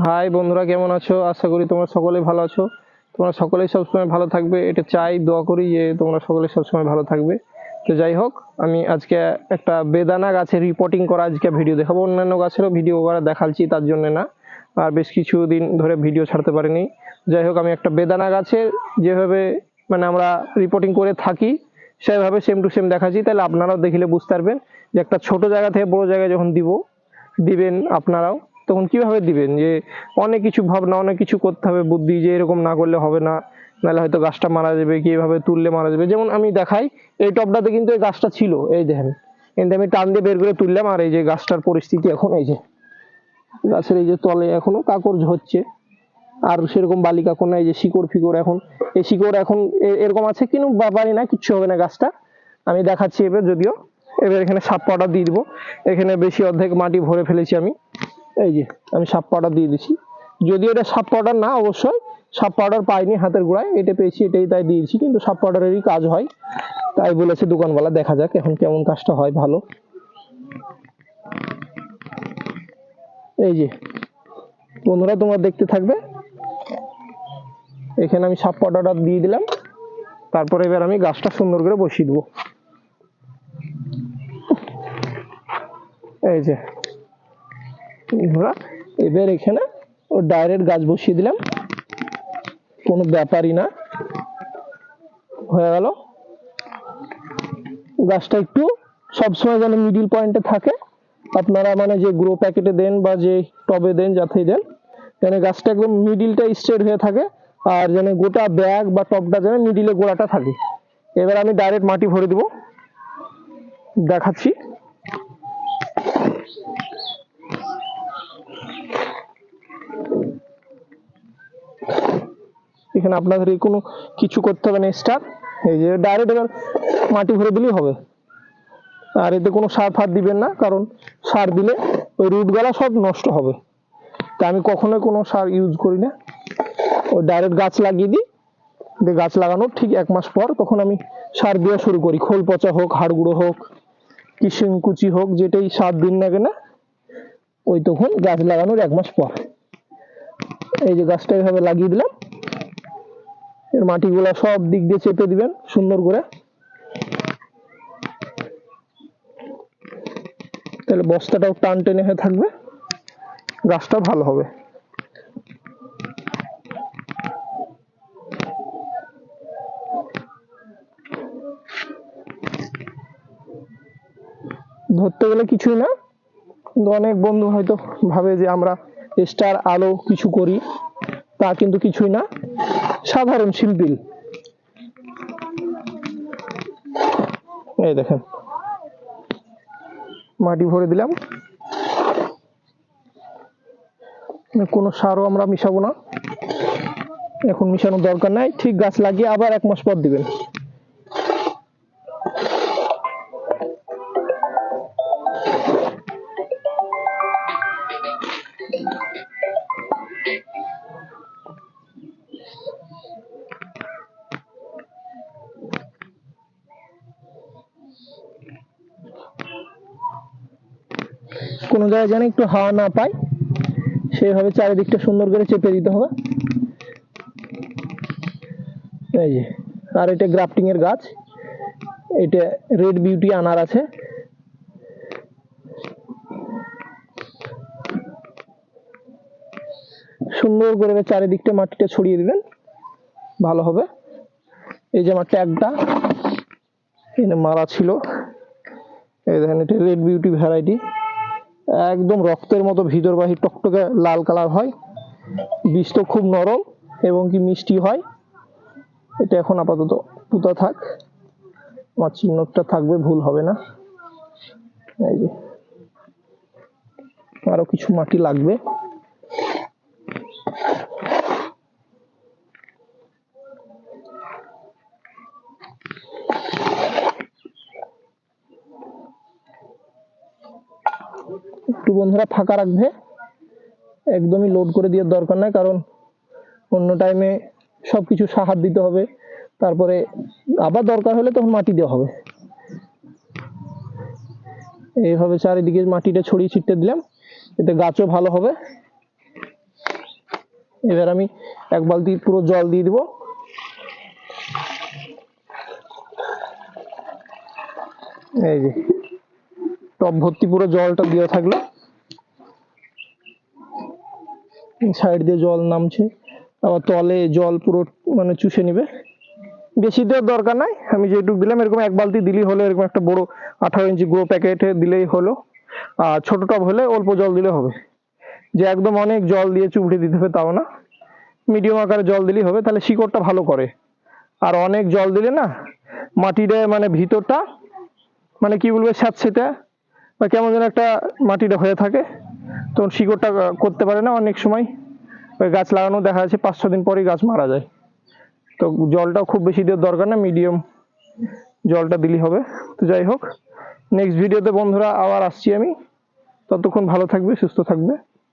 High বন্ধুরা, কেমন আছো? আশা করি তোমরা সকলেই ভালো আছো। তোমরা সকলেই সবসময় ভালো থাকবে, এটা চাই, দোয়া করি যে তোমরা সকলেই সবসময় ভালো থাকবে। তো যাই হোক, আমি আজকে একটা বেদানা গাছের রিপোর্টিং করা আজকে ভিডিও দেখাবো। অন্যান্য গাছেরও ভিডিও করা দেখাচ্ছি, তার জন্য না, আর বেশ কিছুদিন ধরে ভিডিও ছাড়তে পারিনি। যাই হোক, আমি একটা বেদানা গাছের যেভাবে মানে আমরা রিপোর্টিং করে থাকি সেভাবে সেম টু সেম দেখাচ্ছি, তাহলে আপনারাও দেখিলে বুঝতে পারবেন যে একটা ছোট জায়গা থেকে বড় জায়গায় যখন দিবেন আপনারাও, তখন কিভাবে দিবেন, যে অনেক কিছু ভাবনা, অনেক কিছু করতে হবে, বুদ্ধি, যে এরকম না করলে হবে না, নাহলে হয়তো গাছটা মারা যাবে, কিভাবে তুললে মারা যাবে। যেমন আমি দেখাই, এই টবটাতে কিন্তু এই গাছটা ছিল, এই দেখেন, কিন্তু আমি টান দিয়ে বের করে তুললাম, আর এই যে গাছটার পরিস্থিতি এখন, এই যে গাছের এই যে তলে এখনো কাকড় হচ্ছে, আর সেরকম বালি কাকড় না, এই যে শিকড় ফিকড় এখন, এই শিকড় এখন এরকম আছে, কিন্তু ব্যাপারই না, কিচ্ছু হবে না গাছটা। আমি দেখাচ্ছি এবার, যদিও এবার এখানে সাপ পাউডার দিয়ে দিব। এখানে বেশি অর্ধেক মাটি ভরে ফেলেছি আমি, এই যে আমি সাপ পাউডার দিয়ে দিচ্ছি। যদিও এটা সাপ পাউডার না, অবশ্যই সাপ পাউডার পাইনি হাতের গোড়ায়, এটা পেয়েছি, এটাই তাই দিয়েছি, কিন্তু সাপ পাউডারেরই কাজ হয়, তাই বলেছে দোকানওয়ালা। দেখা যাক এখন কেমন কাজটা হয়। ভালো, এই যে বন্ধুরা তোমরা দেখতে থাকবে। এখানে আমি সাপ পাউডারটা দিয়ে দিলাম, তারপরে এবার আমি গাছটা সুন্দর করে বসিয়ে দেবো। এই যে বন্ধুরা, এবার এখানে ও ডাইরেক্ট গাছ বসিয়ে দিলাম, কোনো ব্যাপারই না, হয়ে গেল। গাছটা একটু সবসময় যেন মিডিল পয়েন্টে থাকে, আপনারা মানে যে গ্রো প্যাকেটে দেন বা যে টবে দেন, যাতেই দেন, যেন গাছটা একদম মিডিলটা স্ট্রেট হয়ে থাকে, আর যেন গোটা ব্যাগ বা টবটা যেন মিডিলে গোড়াটা থাকে। এবার আমি ডাইরেক্ট মাটি ভরে দিব, দেখাচ্ছি। এখানে আপনাদের কোনো কিছু করতে হবে না, স্টার, এই যে ডাইরেক্ট এবার মাটি ভরে দিলেই হবে। আর এতে কোনো সার ফার দিবেন না, কারণ সার দিলে ওই রুট গলা সব নষ্ট হবে, তা আমি কখনোই কোনো সার ইউজ করি না। ওই ডাইরেক্ট গাছ লাগিয়ে দিই, গাছ লাগানোর ঠিক 1 মাস পর তখন আমি সার দেওয়া শুরু করি। খোল পচা হোক, হাড় গুঁড়ো হোক, কিসিং কুচি হোক, যেটাই সার দিন না কেনা, ওই তখন গাছ লাগানোর 1 মাস পর। এই যে গাছটা এইভাবে লাগিয়ে দিলাম, এর মাটিগুলা সব দিক দিয়ে চেপে দিবেন সুন্দর করে, তাহলে বস্তাটাও টান টেনে হয়ে থাকবে, গাছটা ভালো হবে। ধরতে গেলে কিছুই না, কিন্তু অনেক বন্ধু হয়তো ভাবে যে আমরা স্টার আলো কিছু করি, তা কিন্তু কিছুই না, সাধারণ সিম্পল। এই দেখেন, মাটি ভরে দিলাম, কোনো সারও আমরা মিশাবো না, এখন মিশানোর দরকার নাই, ঠিক গাছ লাগিয়ে আবার 1 মাস পর দিবেন। কোনো জায়গায় যেন একটু হাওয়া না পায়, সেইভাবে চারিদিকটা সুন্দর করে চেপে দিতে হবে। এই যে, আর এটা গ্রাফটিং এর গাছ, এটা রেড বিউটি আনার আছে। সুন্দর করে চারিদিকটা মাটিটা ছড়িয়ে দিবেন, ভালো হবে। এই যে আমার ট্যাগটা এখানে মারা ছিল, এই দেখেন, এটা রেড বিউটি ভ্যারাইটি, একদম রক্তের মতো ভিতর বাহির টকটকে লাল কালার হয়, বীজ তো খুব নরম এবং কি মিষ্টি হয়। এটা এখন আপাতত পুঁতা থাক, আমার চিহ্নটা থাকবে, ভুল হবে না। এই যে আরো কিছু মাটি লাগবে, একটু বন্ধুরা ফাঁকা রাখবে, একদমই লোড করে দেওয়ার দরকার নাই, কারণ অন্য টাইমে সবকিছু সাহার দিতে হবে, তারপরে আবার দরকার হলে তখন মাটি দেওয়া হবে। এইভাবে চারিদিকে মাটিটা ছড়িয়ে ছিটতে দিলাম, এতে গাছও ভালো হবে। এবার আমি 1 বালতি পুরো জল দিয়ে দিব। এই যে টব ভর্তি পুরো জলটা দেওয়া থাকলো, সাইড দিয়ে জল নামছে, আবার তলে জল পুরো মানে চুষে নিবে। বেশি দেওয়ার দরকার নাই, আমি যেটুকু দিলাম এরকম 1 বালতি দিলেই হলো। এরকম একটা বড় 18 ইঞ্চি গ্রো প্যাকেটে দিলেই হলো। আর ছোট টব হলে অল্প জল দিলে হবে, যে একদম অনেক জল দিয়ে চুবড়ে দিতে হবে তাও না, মিডিয়াম আকারে জল দিলেই হবে, তাহলে শিকড়টা ভালো করে। আর অনেক জল দিলে না মাটিটা মানে ভিতরটা মানে কি বলবো স্যাঁতসেঁতে বা কেমন যেন একটা মাটিটা হয়ে থাকে, তখন শিকড়টা করতে পারে না। অনেক সময় ওই গাছ লাগানো দেখা যাচ্ছে 5-6 দিন পরেই গাছ মারা যায়। তো জলটাও খুব বেশি দেওয়ার দরকার না, মিডিয়াম জলটা দিলেই হবে। তো যাই হোক, নেক্সট ভিডিওতে বন্ধুরা আবার আসছি আমি, ততক্ষণ ভালো থাকবে, সুস্থ থাকবে।